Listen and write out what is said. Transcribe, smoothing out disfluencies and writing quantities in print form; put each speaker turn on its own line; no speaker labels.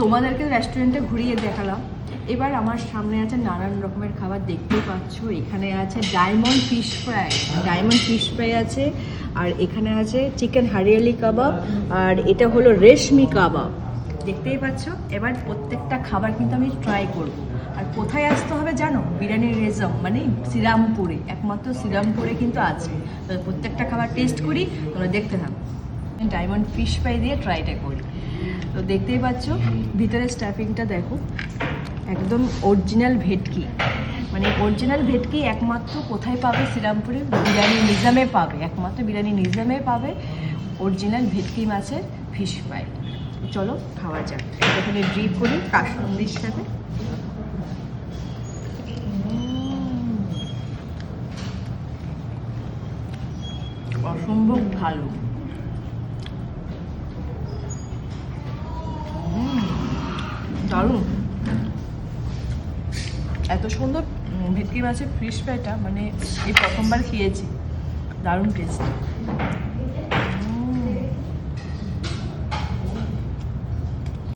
তোমাদেরকে রেস্টুরেন্টে ঘুরিয়ে দেখালাম। এবার আমার সামনে আছে নানান রকমের খাবার, দেখতেই পাচ্ছ। এখানে আছে ডায়মন্ড ফিশ ফ্রাই আছে, আর এখানে আছে চিকেন হারিয়ালি কাবাব, আর এটা হলো রেশমি কাবাব, দেখতেই পাচ্ছ। এবার প্রত্যেকটা খাবার কিন্তু আমি ট্রাই করব। আর কোথায় আসতে হবে জানো? বিরিয়ানি রেজম, মানে শ্রীরামপুরে, একমাত্র শ্রীরামপুরে কিন্তু আছে। তো প্রত্যেকটা খাবার টেস্ট করি, তোমরা দেখতে থাকো। ডায়মন্ড ফিশ ফ্রাই দিয়ে ট্রাইটা করি। তো দেখতেই পাচ্ছ ভিতরে স্টাফিংটা দেখো, একদম অরিজিনাল ভেটকি, মানে অরিজিনাল ভেটকি একমাত্র কোথায় পাবে? শ্রীরামপুরে বিরিয়ানি নিজামে পাবে, একমাত্র বিরিয়ানি নিজামে পাবে অরিজিনাল ভেটকি মাছের ফিশ ফ্রাই। চলো খাওয়া যাক। এখানে ড্রিপ করি কাসুন্দির সাথে। অসম্ভব ভালো, দারুণ। এত সুন্দর ভেটকি মাছের ফিশ ফ্রাইটা মানে এই প্রথমবার খেয়েছি, দারুণ টেস্ট।